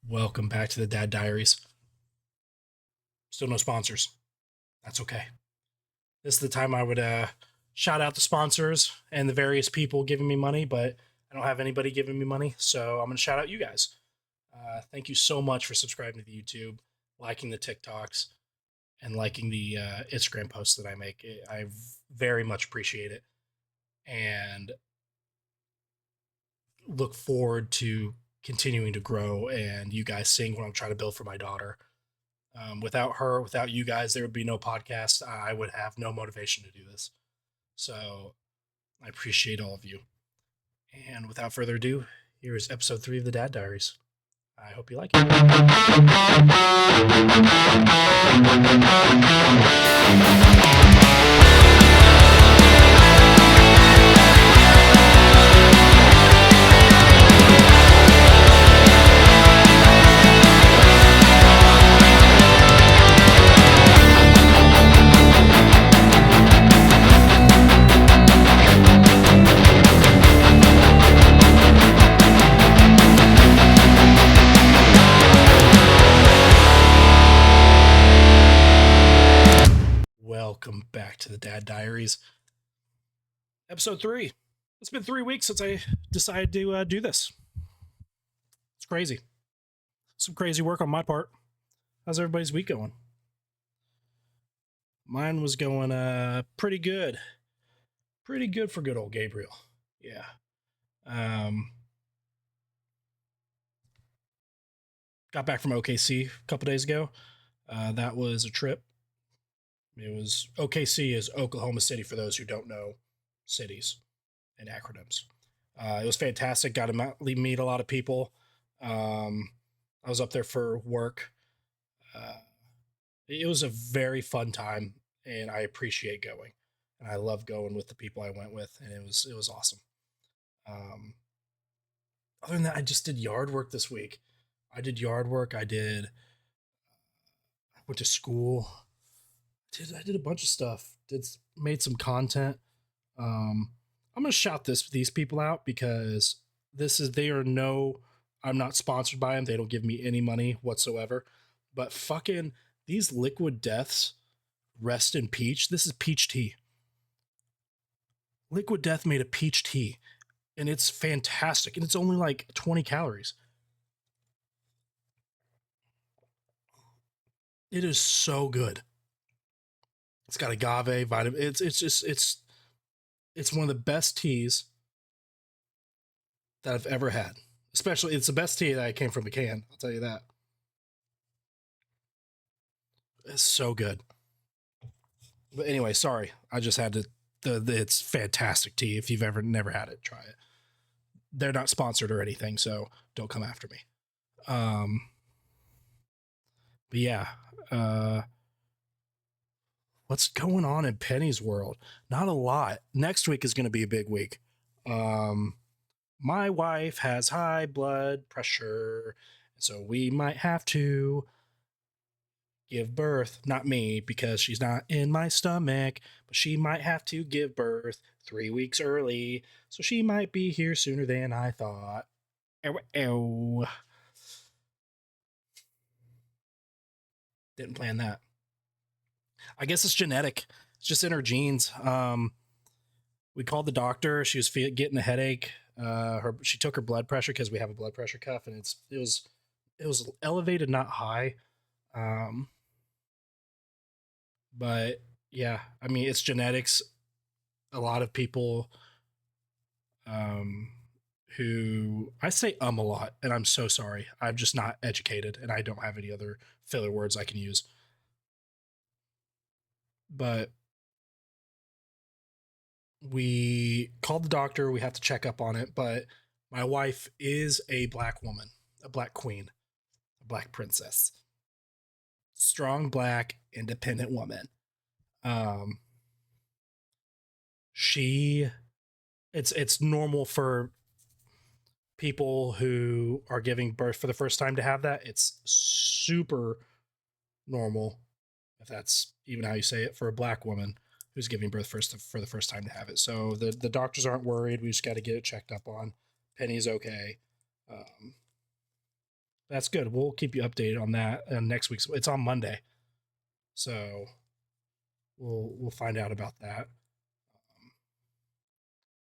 Welcome back to the Dad Diaries. Still no sponsors. That's okay. This is the time I would shout out the sponsors and the various people giving me money, but I don't have anybody giving me money, so I'm going to shout out you guys. Thank you so much for subscribing to the YouTube, liking the TikToks, and liking the Instagram posts that I make. I very much appreciate it and look forward to continuing to grow and you guys seeing what I'm trying to build for my daughter. Without her, without you guys, there would be no podcast. I would have no motivation to do this. So I appreciate all of you. And without further ado, here is episode 3 of the Dad Diaries. I hope you like it. Welcome back to the Dad Diaries. Episode 3. It's been 3 weeks since I decided to do this. It's crazy. Some crazy work on my part. How's everybody's week going? Mine was going pretty good. Pretty good for good old Gabriel. Yeah. Got back from OKC a couple days ago. That was a trip. It was OKC is Oklahoma City for those who don't know cities and acronyms. It was fantastic. Got to meet a lot of people. I was up there for work. It was a very fun time, and I appreciate going. And I love going with the people I went with, and it was awesome. Other than that, I just did yard work this week. I did yard work. I went to school. I did a bunch of stuff. Made some content. I'm gonna shout these people out because they are no. I'm not sponsored by them. They don't give me any money whatsoever. But fucking these Liquid Deaths, rest in peach. This is peach tea. Liquid Death made a peach tea, and it's fantastic. And it's only like 20 calories. It is so good. It's got agave, vitamin. It's one of the best teas that I've ever had. Especially, it's the best tea that came from the can. I'll tell you that. It's so good. But anyway, sorry. I just had to. It's fantastic tea. If you've ever never had it, try it. They're not sponsored or anything, so don't come after me. But yeah, what's going on in Penny's world? Not a lot. Next week is going to be a big week. My wife has high blood pressure, so we might have to give birth. Not me, because she's not in my stomach, but she might have to give birth 3 weeks early, so she might be here sooner than I thought. Ow, ow. Didn't plan that. I guess it's genetic. It's just in her genes. We called the doctor. She was getting a headache. She took her blood pressure because we have a blood pressure cuff, and it was elevated, not high. But yeah, I mean, it's genetics. A lot of people, who I say a lot, and I'm so sorry. I'm just not educated, and I don't have any other filler words I can use. But we called the doctor. We have to check up on it. But my wife is a black woman, a black queen, a black princess, strong, black, independent woman. She, it's normal for people who are giving birth for the first time to have that. It's super normal, if that's even how you say it, for a black woman who's giving birth for the first time to have it. So the doctors aren't worried. We just got to get it checked up on. Penny's okay. That's good. We'll keep you updated on that next week's. It's on Monday, so we'll find out about that.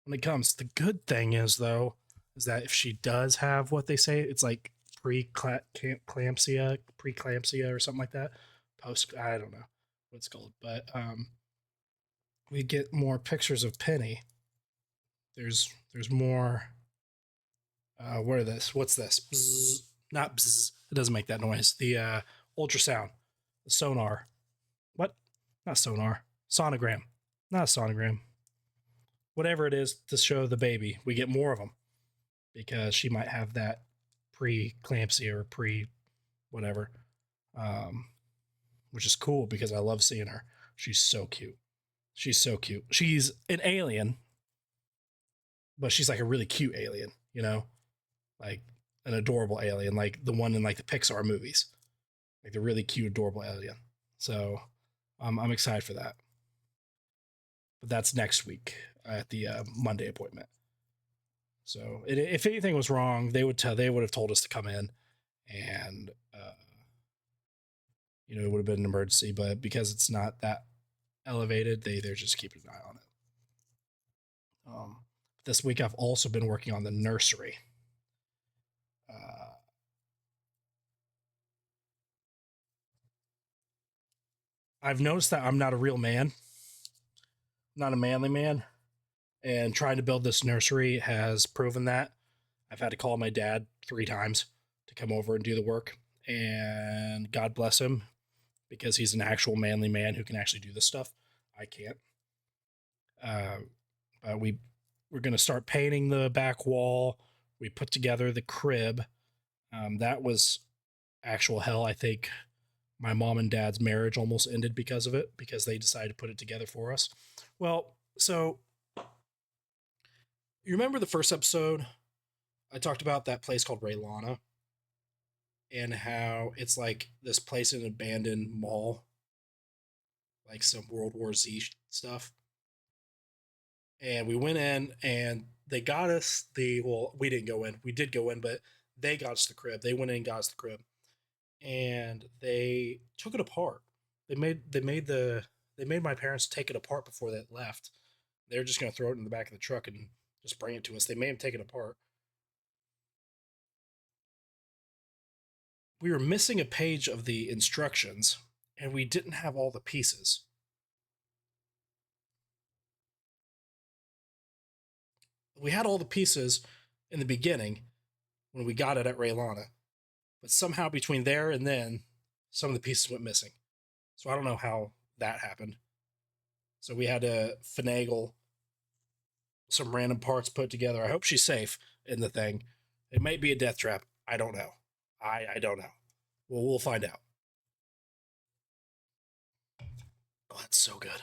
When it comes, the good thing is though, is that if she does have what they say, it's like preeclampsia or something like that. Post, I don't know what it's called, but we get more pictures of Penny. There's more. What are this? What's this? Bzz, not bzz. It doesn't make that noise. The ultrasound, the sonar. What? Not sonar. Sonogram. Not a sonogram. Whatever it is to show the baby, we get more of them because she might have that pre-eclampsia or pre whatever, um, which is cool because I love seeing her. She's so cute. She's so cute. She's an alien, but she's like a really cute alien, you know, like an adorable alien, like the one in like the Pixar movies, like the really cute, adorable alien. So I'm excited for that. But that's next week at the Monday appointment. So if anything was wrong, they would have told us to come in, and it would have been an emergency. But because it's not that elevated, they're just keeping an eye on it. This week I've also been working on the nursery. I've noticed that I'm not a real man, not a manly man, and trying to build this nursery has proven that. I've had to call my dad 3 times to come over and do the work, and God bless him because he's an actual manly man who can actually do this stuff. I can't. But we're going to start painting the back wall. We put together the crib. That was actual hell. I think my mom and dad's marriage almost ended because of it, because they decided to put it together for us. Well, so you remember the first episode? I talked about that place called Raylana and how it's like this place in an abandoned mall, like some World War Z stuff. And we went in and they got us we didn't go in. We did go in, but they got us the crib. They went in and got us the crib. And they took it apart. They made my parents take it apart before they left. They were just going to throw it in the back of the truck and just bring it to us. They made them take it apart. We were missing a page of the instructions and we didn't have all the pieces. We had all the pieces in the beginning when we got it at Raylana, but somehow between there and then, some of the pieces went missing. So I don't know how that happened. So we had to finagle some random parts put together. I hope she's safe in the thing. It might be a death trap. I don't know. I don't know. Well, we'll find out. Oh, that's so good.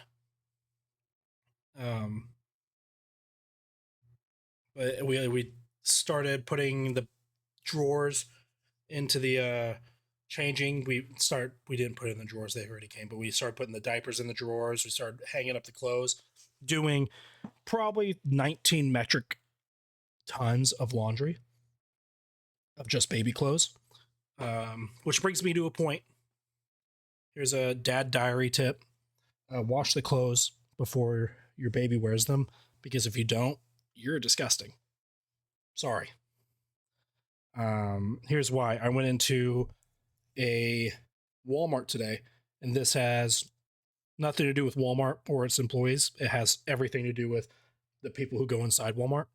Um, but we started putting the drawers into the changing. We didn't put it in the drawers, they already came, but we started putting the diapers in the drawers. We started hanging up the clothes, doing probably 19 metric tons of laundry of just baby clothes. Which brings me to a point. Here's a dad diary tip. Wash the clothes before your baby wears them, because if you don't, you're disgusting. Sorry. Here's why. I went into a Walmart today, and this has nothing to do with Walmart or its employees. It has everything to do with the people who go inside Walmart.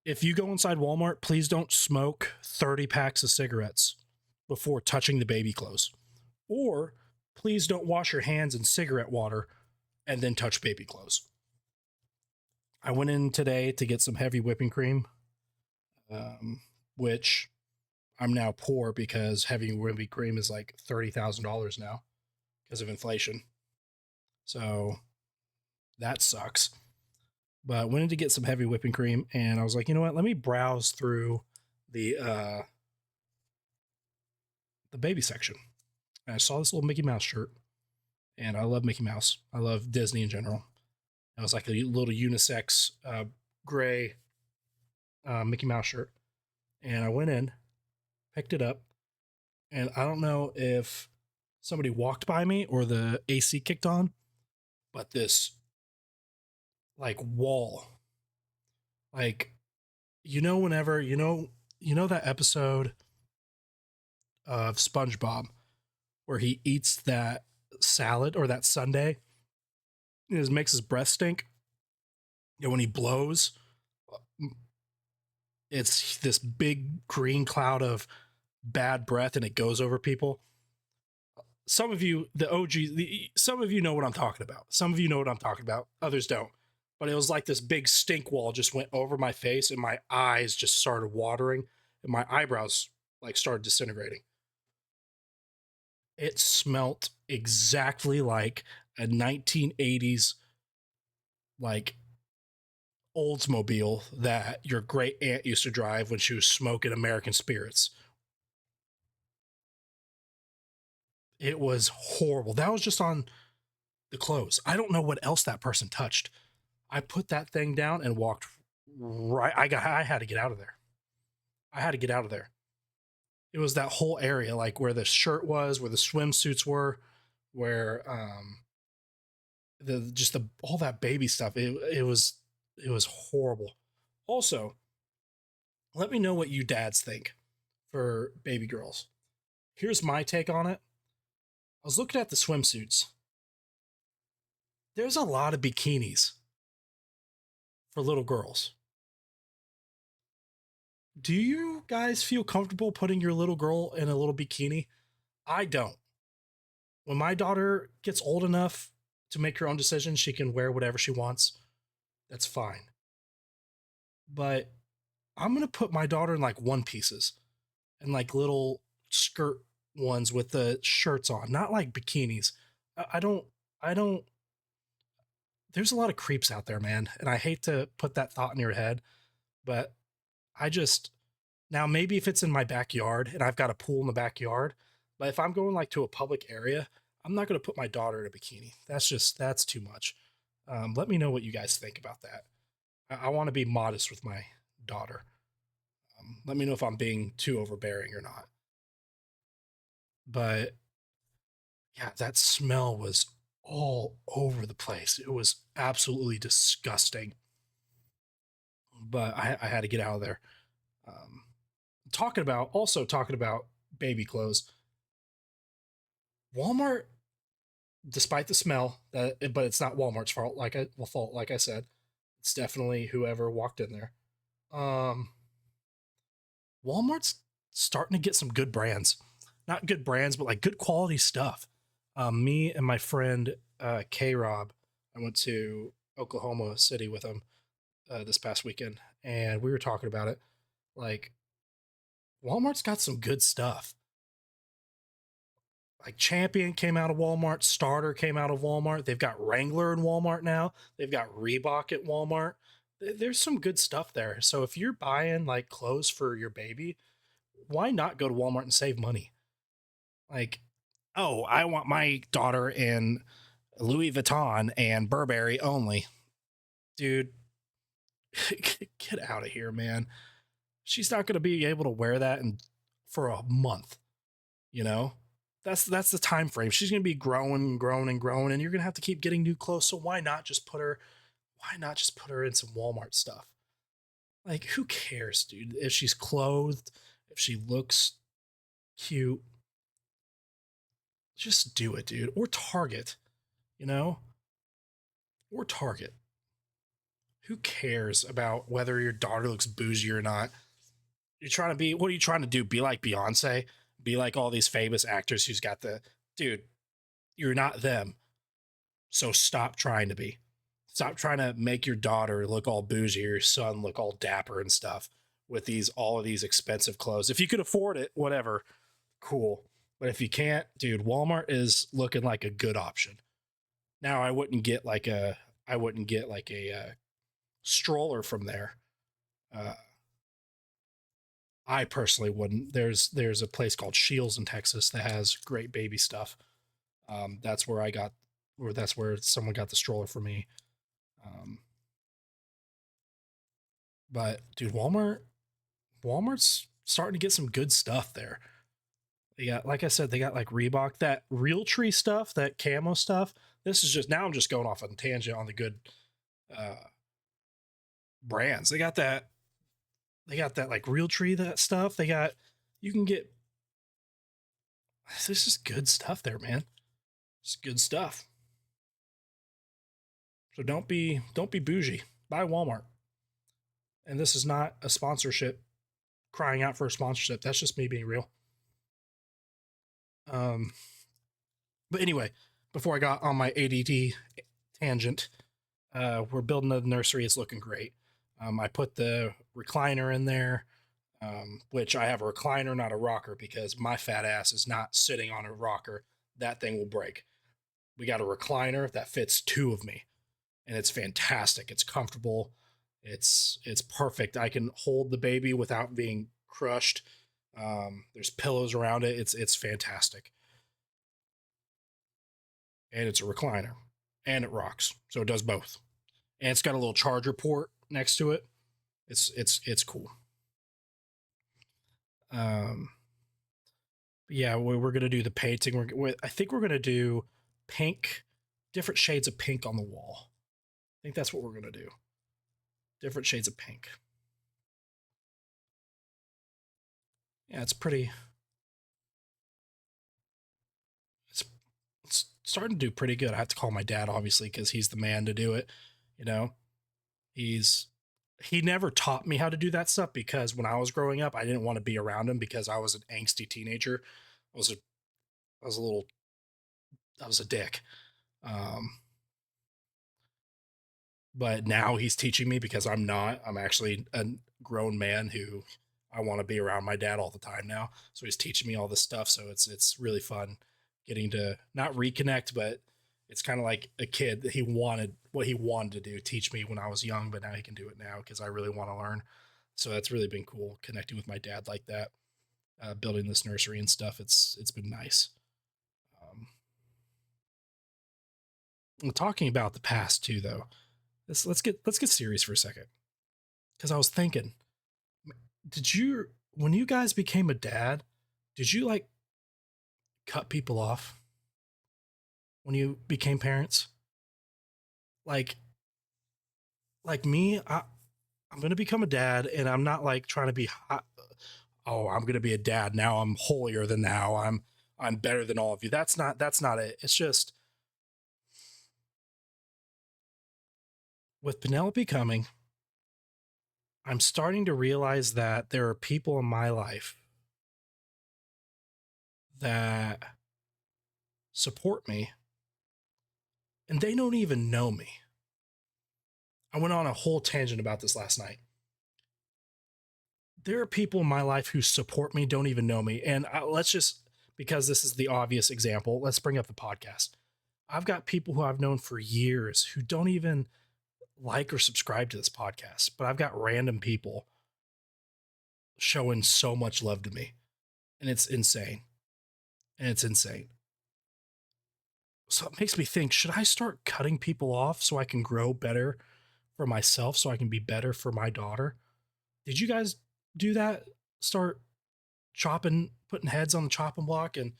If you go inside Walmart, please don't smoke 30 packs of cigarettes before touching the baby clothes. Or please don't wash your hands in cigarette water and then touch baby clothes. I went in today to get some heavy whipping cream, which I'm now poor because heavy whipping cream is like $30,000 now because of inflation. So that sucks. But I went in to get some heavy whipping cream, and I was like, you know what? Let me browse through the baby section. And I saw this little Mickey Mouse shirt, and I love Mickey Mouse. I love Disney in general. It was like a little unisex gray Mickey Mouse shirt, And I went in, picked it up, and I don't know if somebody walked by me or the AC kicked on, but this like wall, like whenever that episode of SpongeBob where he eats that salad or that sundae, it makes his breath stink. And when he blows, it's this big green cloud of bad breath and it goes over people. Some of you, the OG, some of you know what I'm talking about. Some of you know what I'm talking about. Others don't. But it was like this big stink wall just went over my face and my eyes just started watering and my eyebrows like started disintegrating. It smelt exactly like a 1980s like Oldsmobile that your great aunt used to drive when she was smoking American spirits. It was horrible. That was just on the clothes. I don't know what else that person touched. I put that thing down and walked right. I had to get out of there. I had to get out of there. It was that whole area, like where the shirt was, where the swimsuits were, where the just the all that baby stuff. It was horrible. Also, let me know what you dads think for baby girls. Here's my take on it. I was looking at the swimsuits. There's a lot of bikinis for little girls. Do you guys feel comfortable putting your little girl in a little bikini? I don't. When my daughter gets old enough to make her own decisions, she can wear whatever she wants. That's fine. But I'm going to put my daughter in like one pieces and like little skirt ones with the shirts on, not like bikinis. I don't, there's a lot of creeps out there, man. And I hate to put that thought in your head, but I just, now maybe if it's in my backyard and I've got a pool in the backyard, but if I'm going like to a public area, I'm not going to put my daughter in a bikini. That's too much. Let me know what you guys think about that. I want to be modest with my daughter. Let me know if I'm being too overbearing or not. But yeah, that smell was all over the place. It was absolutely disgusting. But I had to get out of there. Um, talking about baby clothes. Walmart, despite the smell, but it's not Walmart's fault. Like I said, it's definitely whoever walked in there. Um, Walmart's starting to get some good brands, not good brands, but like good quality stuff. Me and my friend K Rob, I went to Oklahoma City with him this past weekend, and we were talking about it. Like Walmart's got some good stuff. Like Champion came out of Walmart, Starter came out of Walmart. They've got Wrangler in Walmart now. They've got Reebok at Walmart. There's some good stuff there. So if you're buying like clothes for your baby, why not go to Walmart and save money? Like, oh, I want my daughter in Louis Vuitton and Burberry only. Dude, get out of here, man. She's not going to be able to wear that for a month, you know? That's the time frame. She's going to be growing and growing and growing and you're going to have to keep getting new clothes. So why not just put her in some Walmart stuff? Like who cares, dude? If she's clothed, if she looks cute, just do it, dude. Or Target, you know? Or Target. Who cares about whether your daughter looks bougie or not? What are you trying to do? Be like Beyonce? Be like all these famous actors who's got dude, you're not them. So stop trying to be. Stop trying to make your daughter look all bougie or your son look all dapper and stuff with all of these expensive clothes. If you could afford it, whatever, cool. But if you can't, dude, Walmart is looking like a good option. Now I wouldn't get like a stroller from there. Uh, I personally wouldn't. There's a place called Shields in Texas that has great baby stuff. That's where I got, or that's where someone got the stroller for me. Um, but dude, Walmart's starting to get some good stuff there. They got, like I said, they got like Reebok, that real tree stuff, that camo stuff. This is just, now I'm just going off on a tangent on the good uh brands. They got that like real tree, that stuff. You can get, this is good stuff there, man. It's good stuff. So don't be bougie. Buy Walmart. And this is not a sponsorship, crying out for a sponsorship. That's just me being real. Um, but anyway, before I got on my ADD tangent, we're building a nursery. It's looking great. I put the recliner in there, which I have a recliner, not a rocker, because my fat ass is not sitting on a rocker. That thing will break. We got a recliner that fits two of me, and it's fantastic. It's comfortable. It's perfect. I can hold the baby without being crushed. There's pillows around it. It's fantastic, and it's a recliner, and it rocks. So it does both, and it's got a little charger port next to it. It's cool. Um, yeah, we're gonna do the painting. I think we're gonna do pink, different shades of pink on the wall. I think that's what we're gonna do. Different shades of pink. Yeah, it's it's starting to do pretty good. I have to call my dad, obviously, because he's the man to do it. You know, he's he never taught me how to do that stuff, because when I was growing up, I didn't want to be around him because I was an angsty teenager. I was a I was a little I was a dick. Um, but now he's teaching me, because I'm not. I'm actually a grown man who, I want to be around my dad all the time now. So he's teaching me all this stuff. So it's really fun getting to not reconnect, but it's kind of like a kid that he wanted to do, teach me when I was young, but now he can do it now because I really want to learn. So that's really been cool connecting with my dad like that, building this nursery and stuff. It's been nice. Um, Talking about the past too, though. Let's get serious for a second, because I was thinking, did you, when you guys became a dad, did you like cut people off when you became parents? Like like me, I'm gonna become a dad, and I'm not like trying to be hot. Oh, I'm gonna be a dad now. I'm holier than thou. I'm better than all of you. That's not it. It's just, with Penelope coming, I'm starting to realize that there are people in my life that support me, and they don't even know me. I went on a whole tangent about this last night. There are people in my life who support me, don't even know me. And let's just, because this is the obvious example, let's bring up the podcast. I've got people who I've known for years who don't even like or subscribe to this podcast, but I've got random people showing so much love to me. And it's insane. And it's insane. So it makes me think, should I start cutting people off so I can grow better for myself, so I can be better for my daughter? Did you guys do that? Start chopping, putting heads on the chopping block and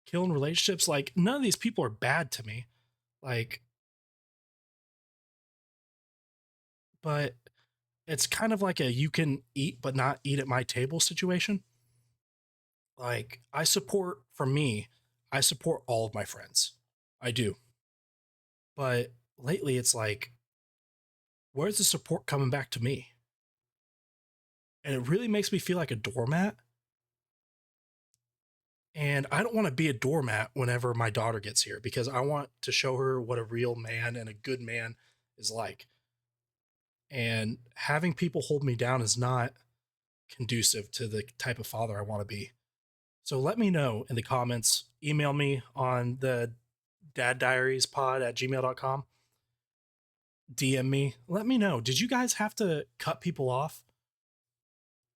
killing relationships? Like, none of these people are bad to me. Like, but it's kind of like a you can eat but not eat at my table situation. Like, for me, I support all of my friends. I do. But lately it's like, where's the support coming back to me? And it really makes me feel like a doormat. And I don't want to be a doormat whenever my daughter gets here, because I want to show her what a real man and a good man is like. And having people hold me down is not conducive to the type of father I want to be. So let me know in the comments. Email me on the daddiariespod@gmail.com. DM me. Let me know. Did you guys have to cut people off?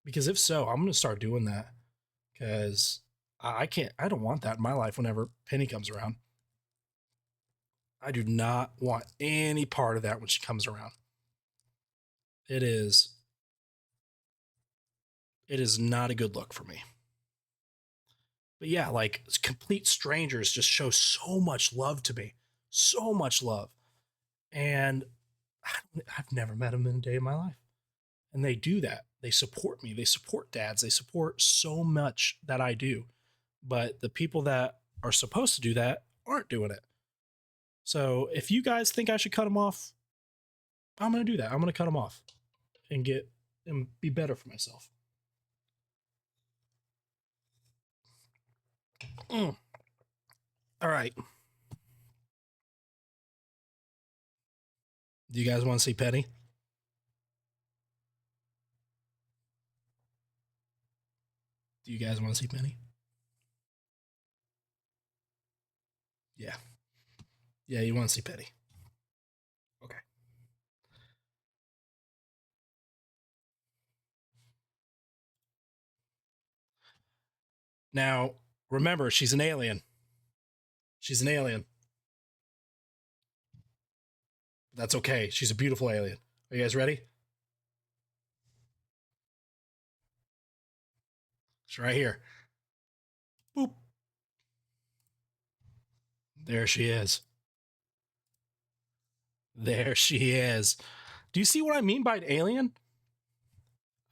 Because if so, I'm going to start doing that, because I can't, I don't want that in my life whenever Penny comes around. I do not want any part of that when she comes around. It is, It is not a good look for me. But yeah, like complete strangers just show so much love to me, so much love. And I've never met them in a day of my life. And they do that. They support me. They support dads. They support so much that I do. But the people that are supposed to do that aren't doing it. So if you guys think I should cut them off, I'm going to do that. I'm going to cut them off and be better for myself. Mm. All right. Do you guys want to see Penny? Do you guys want to see Penny? Yeah. Yeah, you want to see Penny. Okay. Now, remember, she's an alien. She's an alien. That's okay. She's a beautiful alien. Are you guys ready? She's right here. Boop. There she is. There she is. Do you see what I mean by an alien?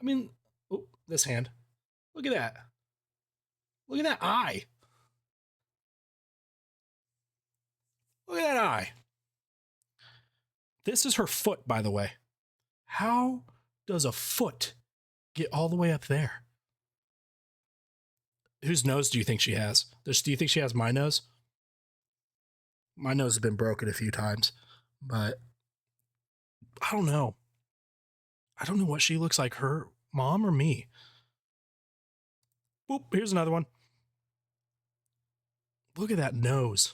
I mean, oh, this hand. Look at that. Look at that eye. Look at that eye. This is her foot, by the way. How does a foot get all the way up there? Whose nose do you think she has? Do you think she has my nose? My nose has been broken a few times, but I don't know. I don't know what she looks like, her mom or me. Boop, here's another one. Look at that nose.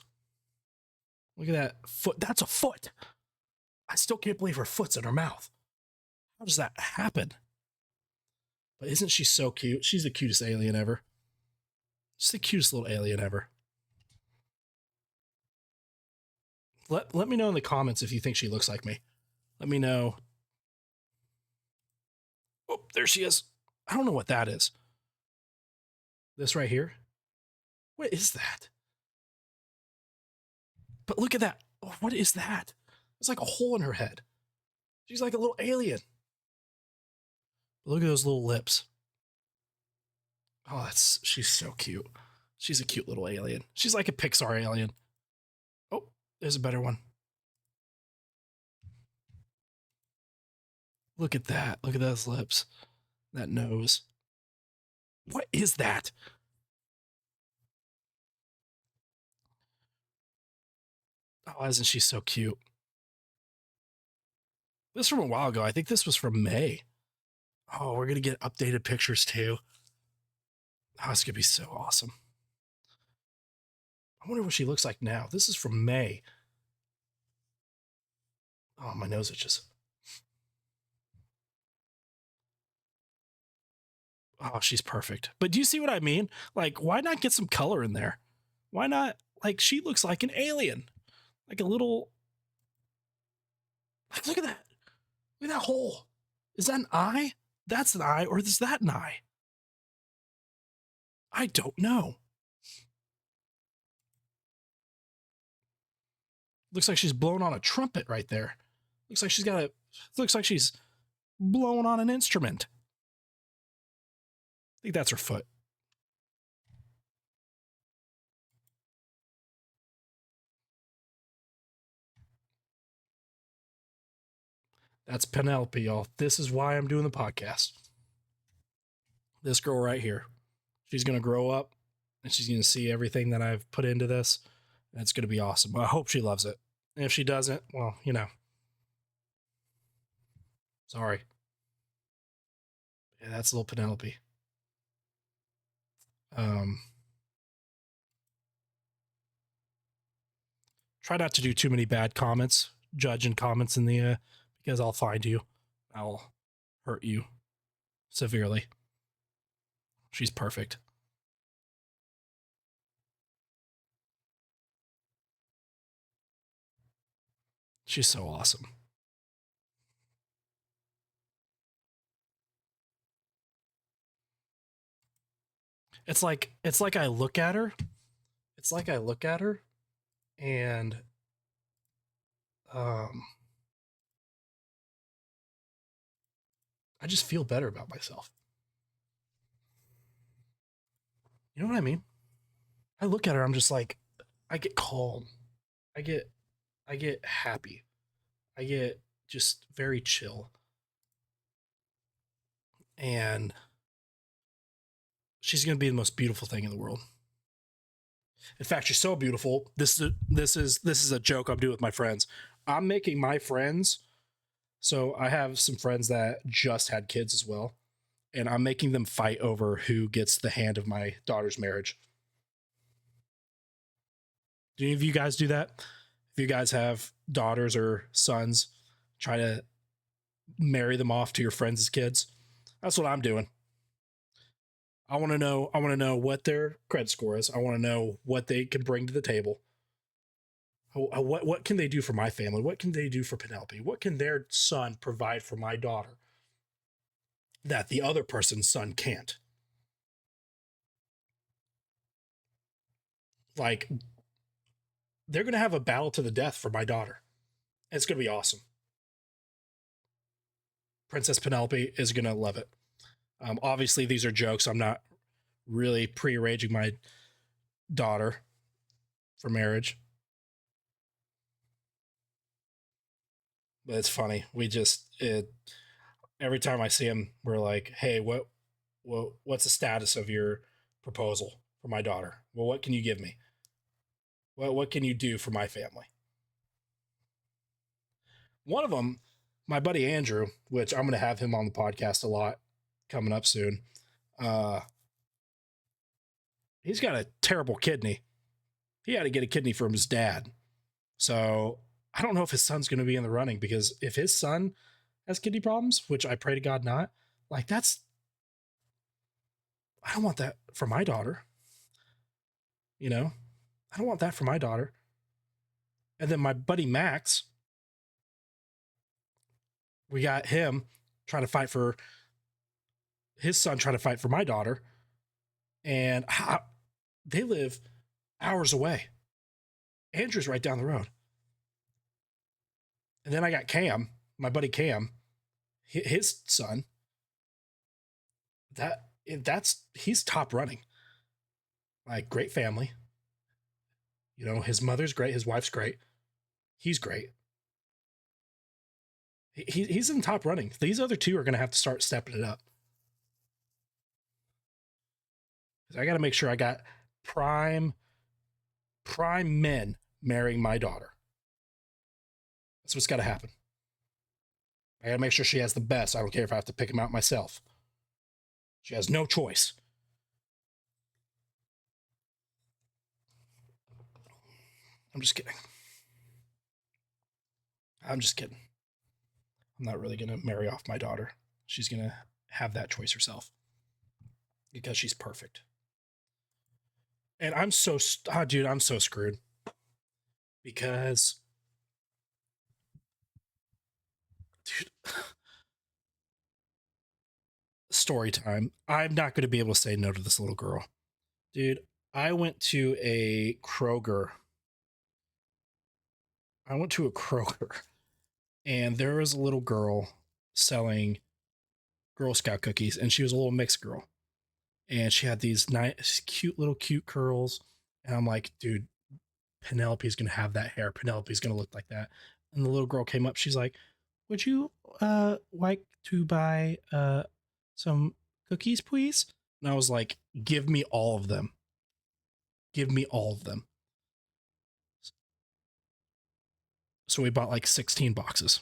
Look at that foot. That's a foot. I still can't believe her foot's in her mouth. How does that happen? But isn't she so cute? She's the cutest alien ever. She's the cutest little alien ever. Let me know in the comments if you think she looks like me. Let me know. Oh, there she is. I don't know what that is. This right here? What is that? But look at that. Oh, what is that? It's like a hole in her head. She's like a little alien. Look at those little lips. Oh, she's so cute. She's a cute little alien. She's like a Pixar alien. Oh, there's a better one. Look at that. Look at those lips. That nose. What is that? Oh, isn't she so cute? This is from a while ago. I think this was from May. Oh, we're going to get updated pictures too. Oh, it's going to be so awesome. I wonder what she looks like now. This is from May. Oh, my nose itches. Oh, she's perfect. But do you see what I mean? Like, why not get some color in there? Why not? Like, she looks like an alien. Like a little. Like, look at that. Look at that hole. Is that an eye? That's an eye, or is that an eye? I don't know. Looks like she's blowing on a trumpet right there. Looks like she's got a. Looks like she's blowing on an instrument. I think that's her foot. That's Penelope, y'all. This is why I'm doing the podcast. This girl right here. She's going to grow up and she's going to see everything that I've put into this. And it's going to be awesome. I hope she loves it. And if she doesn't, well, you know. Sorry. Yeah, that's little Penelope. Try not to do too many bad comments, judging comments in the because I'll find you. I'll hurt you severely. She's perfect. She's so awesome. It's like I look at her. It's like I look at her and um I just feel better about myself. You know what I mean? I look at her, I'm just like I get calm. I get I get happy. I get just very chill. And she's going to be the most beautiful thing in the world. In fact, she's so beautiful. This is a joke I'm doing with my friends. I'm making my friends. So I have some friends that just had kids as well, and I'm making them fight over who gets the hand of my daughter's marriage. Do any of you guys do that? If you guys have daughters or sons, try to marry them off to your friends' kids. That's what I'm doing. I want to know. I want to know what their credit score is. I want to know what they can bring to the table. What can they do for my family? What can they do for Penelope? What can their son provide for my daughter that the other person's son can't? Like, they're going to have a battle to the death for my daughter. It's going to be awesome. Princess Penelope is going to love it. Obviously, these are jokes. I'm not really pre-arranging my daughter for marriage, but it's funny. Every time I see him, we're like, "Hey, what's the status of your proposal for my daughter? Well, what can you give me? What can you do for my family?" One of them, my buddy Andrew, which I'm going to have him on the podcast a lot coming up soon. Uh, he's got a terrible kidney. He had to get a kidney from his dad. So I don't know if his son's going to be in the running, because if his son has kidney problems, which I pray to God not, like I don't want that for my daughter. You know, I don't want that for my daughter. And then my buddy Max, we got him trying to fight for his son, trying to fight for my daughter. And they live hours away. Andrew's right down the road. And then I got Cam, my buddy Cam, his son. He's top running. Like, great family. You know, his mother's great, his wife's great. He's great. He's in top running. These other two are going to have to start stepping it up. I got to make sure I got prime men marrying my daughter. That's what's got to happen. I got to make sure she has the best. I don't care if I have to pick him out myself. She has no choice. I'm just kidding. I'm just kidding. I'm not really going to marry off my daughter. She's going to have that choice herself because she's perfect. And I'm so, dude, I'm so screwed because, dude, story time. I'm not going to be able to say no to this little girl. Dude, I went to a Kroger. I went to a Kroger and there was a little girl selling Girl Scout cookies, and she was a little mixed girl. And she had these nice, cute curls. And I'm like, dude, Penelope's going to have that hair. Penelope's going to look like that. And the little girl came up. She's like, would you like to buy some cookies, please? And I was like, give me all of them. Give me all of them. So we bought like 16 boxes.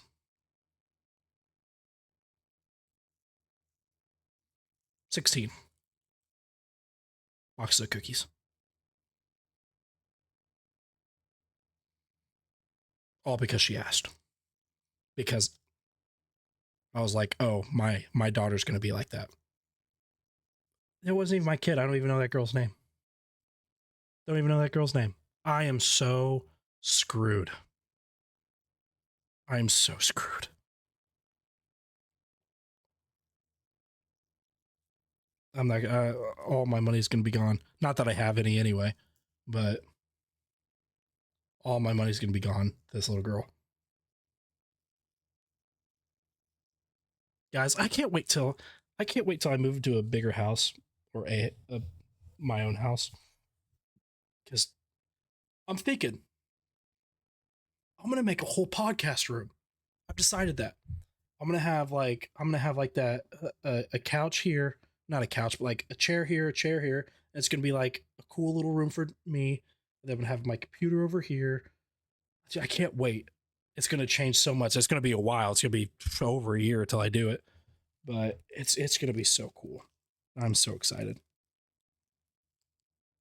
16 boxes of cookies. All because she asked. Because I was like, oh, my daughter's going to be like that. It wasn't even my kid. I don't even know that girl's name. Don't even know that girl's name. I am so screwed. I'm so screwed. I'm like, all my money's gonna be gone. Not that I have any anyway, but all my money's gonna be gone. This little girl, guys. I can't wait till I move to a bigger house or a my own house because I'm thinking I'm gonna make a whole podcast room. I've decided that. I'm gonna have like that a couch here, not a couch, but like a chair here. And it's gonna be like a cool little room for me. Then I'm gonna have my computer over here. I can't wait. It's gonna change so much. It's gonna be a while. It's gonna be over a year until I do it, but it's gonna be so cool. I'm so excited.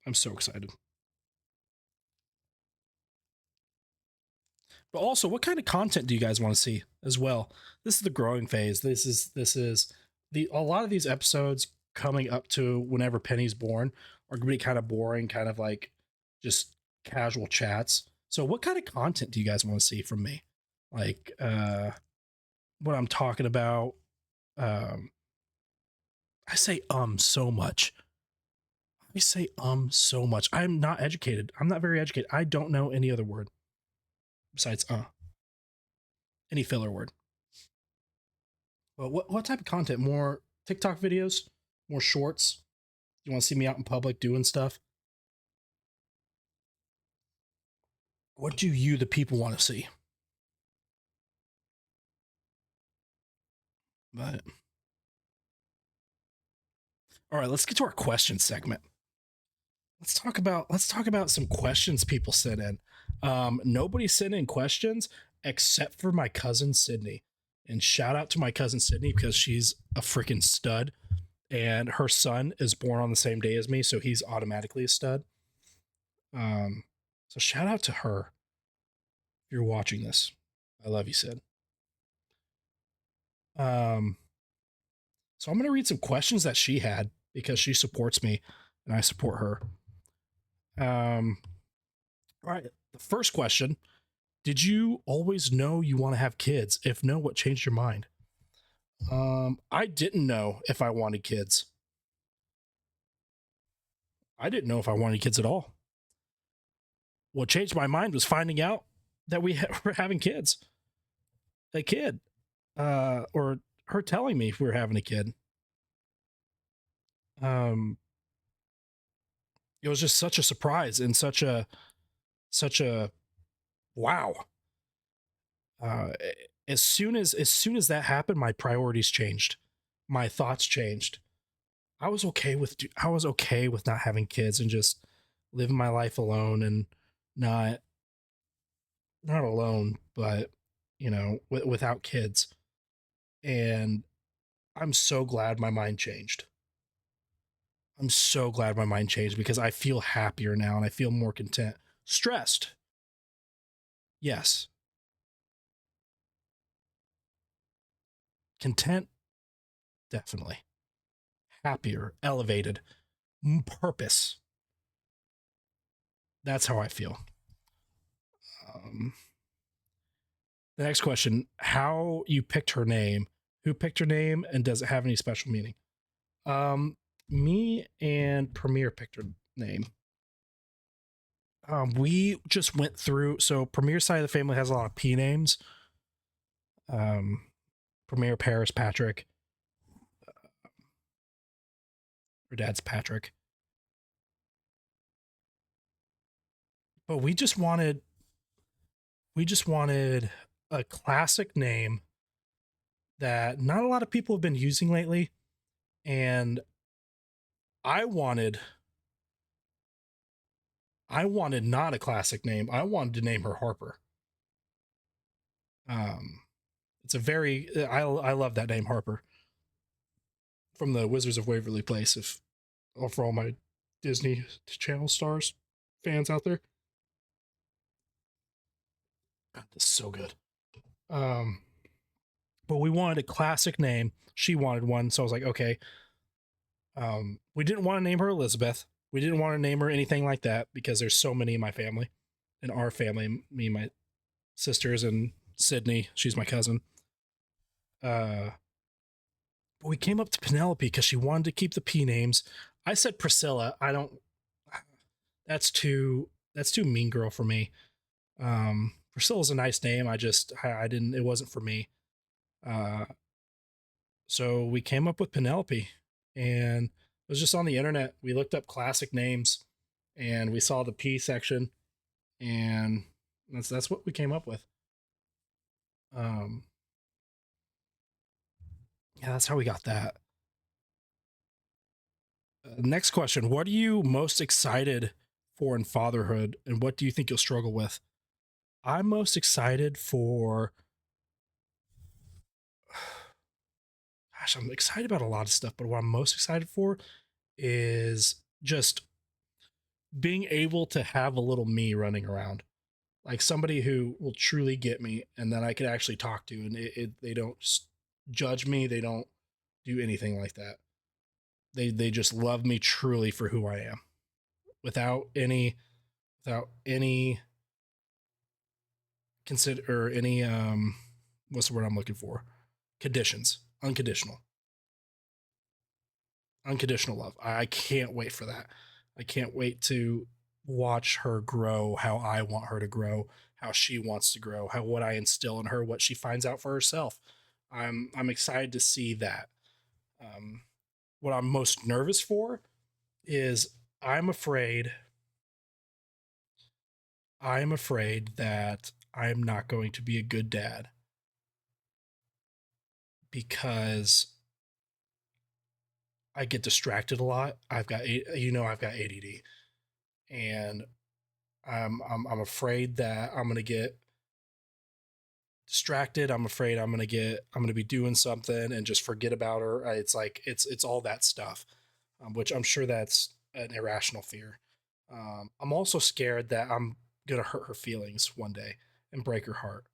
I'm so excited. But also, what kind of content do you guys want to see as well? This is the growing phase. This is the a lot of these episodes coming up to whenever Penny's born are going to be kind of boring, kind of like just casual chats. So, what kind of content do you guys want to see from me? Like what I'm talking about. Um, I say so much. I say so much. I'm not educated. I'm not very educated. I don't know any other word besides any filler word. But what type of content? More TikTok videos? More shorts? You want to see me out in public doing stuff? What do you, the people, want to see? But all right, let's get to our question segment. Let's talk about some questions people sent in. Nobody sent in questions except for my cousin Sydney. And shout out to my cousin Sydney because she's a freaking stud. And her son is born on the same day as me, so he's automatically a stud. Um, so shout out to her if you're watching this. I love you, Sid. Um, so I'm gonna read some questions that she had because she supports me and I support her. All right. The first question: did you always know you want to have kids? If no, what changed your mind? I didn't know if I wanted kids. I didn't know if I wanted kids at all. What changed my mind was finding out that were having kids. A kid, or her telling me we were having a kid. Um, it was just such a surprise and such a wow. Uh, as soon as that happened, my priorities changed, my thoughts changed. I was okay with not having kids and just living my life alone and not not alone, but without kids. And I'm so glad my mind changed. I'm so glad my mind changed because I feel happier now and I feel more content. Stressed, yes. Content, definitely. Happier, elevated, purpose. That's how I feel. Um, the next question: how you picked her name? Who picked her name, and does it have any special meaning? Um, Me and Premier picked her name. We just went through. So Premier's side of the family has a lot of P names. Um, Premier, Paris, Patrick. Her dad's Patrick. But we just wanted a classic name that not a lot of people have been using lately, and I wanted I wanted not a classic name. I wanted to name her Harper. Um, it's a very I love that name Harper from the Wizards of Waverly Place. If for all my Disney Channel stars fans out there, God, this is so good. Um, but we wanted a classic name. She wanted one, so I was like, okay. We didn't want to name her Elizabeth. We didn't want to name her anything like that because there's so many in my family, in our family, me and my sisters and Sydney. She's my cousin. Uh, But we came up to Penelope because she wanted to keep the P names. I said Priscilla. I don't. That's too mean girl for me. Priscilla's a nice name. I didn't. It wasn't for me. Uh, so we came up with Penelope, and it was just on the internet. We looked up classic names, and we saw the P section, and that's what we came up with. Um, yeah, that's how we got that. Next question: what are you most excited for in fatherhood, and what do you think you'll struggle with? I'm most excited for. Gosh, I'm excited about a lot of stuff, but what I'm most excited for is just being able to have a little me running around, like somebody who will truly get me, and that I could actually talk to, and they don't judge me, they don't do anything like that. They just love me truly for who I am, without any without any consider or any what's the word I'm looking for? Conditions, unconditional love. I can't wait for that. I can't wait to watch her grow how I want her to grow, how she wants to grow, how what I instill in her, what she finds out for herself. I'm excited to see that. Um, what I'm most nervous for is I'm afraid I'm afraid that I'm not going to be a good dad because I get distracted a lot. I've got ADD, and I'm afraid that I'm gonna get distracted. I'm afraid I'm gonna be doing something and just forget about her. It's like it's all that stuff, which I'm sure that's an irrational fear. I'm also scared that I'm gonna hurt her feelings one day and break her heart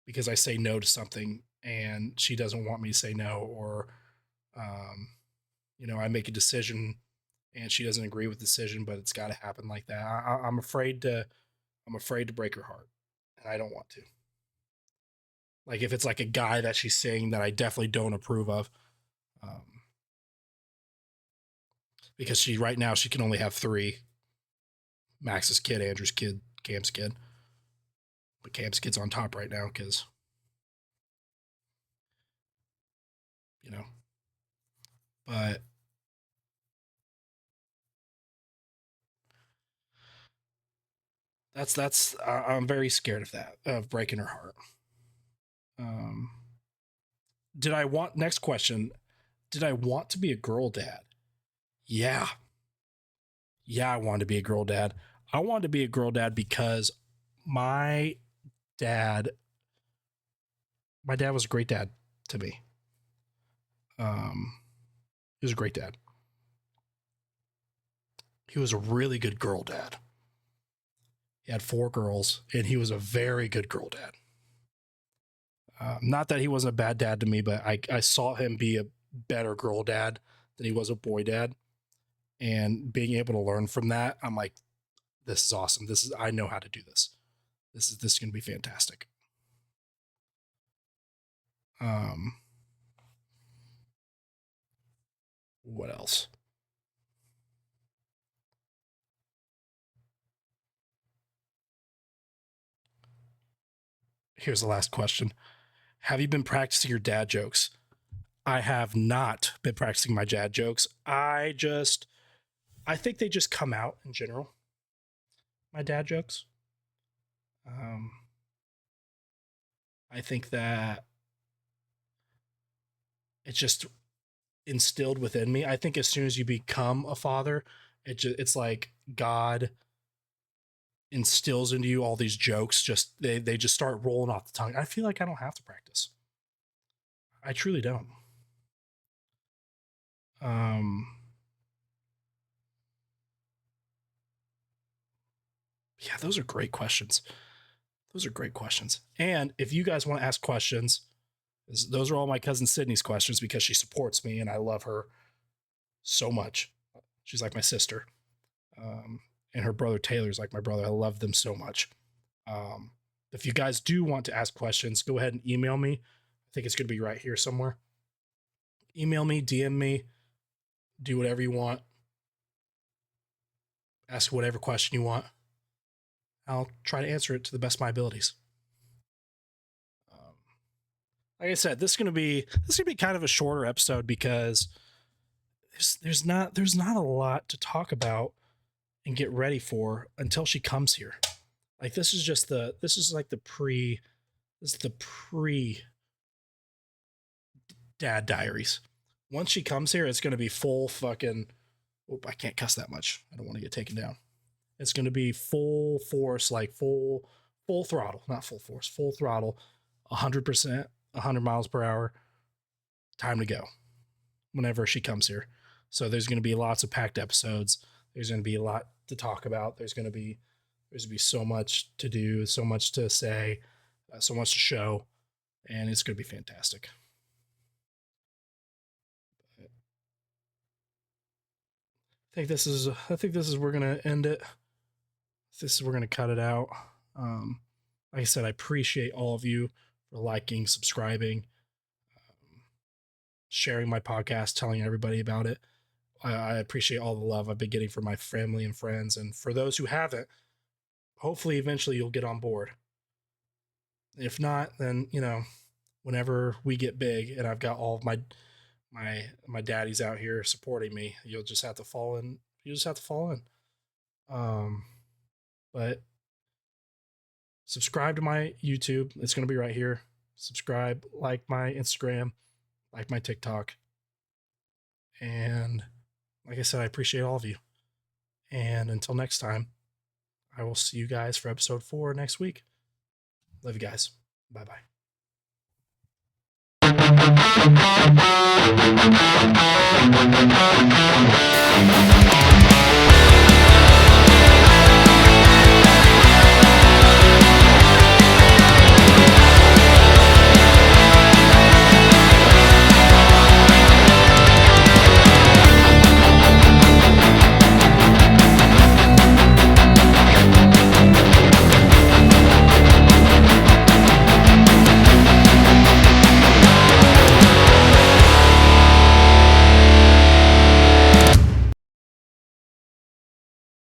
because I say no to something and she doesn't want me to say no, or um, I make a decision and she doesn't agree with the decision, but it's got to happen like that. I'm afraid to break her heart, and I don't want to. Like if it's like a guy that she's seeing that I definitely don't approve of, um, because she right now she can only have three: Max's kid, Andrew's kid, Cam's kid. But Cam's kid's on top right now because you know. But I'm very scared of that, of breaking her heart. Um, did I want next question? Did I want to be a girl dad? Yeah, yeah, I wanted to be a girl dad. I wanted to be a girl dad because my dad, my dad was a great dad to me. Um, he was a great dad. He was a really good girl dad. He had four girls, and he was a very good girl dad. Not that he wasn't a bad dad to me, but I saw him be a better girl dad than he was a boy dad. And being able to learn from that, I'm like, this is awesome. I know how to do this. This is going to be fantastic. Um, what else? Here's the last question. Have you been practicing your dad jokes? I have not been practicing my dad jokes. I think they just come out in general. My dad jokes. Um, I think that it's just instilled within me. I think as soon as you become a father, it's like God instills into you all these jokes. Just they just start rolling off the tongue. I feel like I don't have to practice. I truly don't. Um, yeah, those are great questions. Those are great questions. And if you guys want to ask questions, those are all my cousin Sydney's questions because she supports me and I love her so much. She's like my sister. Um, and her brother Taylor's like my brother. I love them so much. Um, if you guys do want to ask questions, go ahead and email me. I think it's going to be right here somewhere. email me, DM me, do whatever you want. Ask whatever question you want. I'll try to answer it to the best of my abilities. Like I said, this is gonna be kind of a shorter episode because there's not a lot to talk about and get ready for until she comes here. Like this is the pre dad diaries. Once she comes here, it's gonna be full fucking. Oh, I can't cuss that much. I don't want to get taken down. It's gonna be full force, like full throttle, not full force, full throttle, 100%, 100 miles per hour. Time to go. Whenever she comes here. So there's going to be lots of packed episodes. There's going to be a lot to talk about. There's going to be so much to do, so much to say, so much to show, and it's going to be fantastic. I think this is we're going to end it. We're going to cut it out. Like I said, I appreciate all of you for liking, subscribing, sharing my podcast, telling everybody about it. I appreciate all the love I've been getting from my family and friends. And for those who haven't, hopefully eventually you'll get on board. If not, then, whenever we get big and I've got all of my daddies out here supporting me, you'll just have to fall in. But subscribe to my YouTube. It's going to be right here. Subscribe, like my Instagram, like my TikTok. And like I said, I appreciate all of you. And until next time, I will see you guys for episode 4 next week. Love you guys. Bye-bye.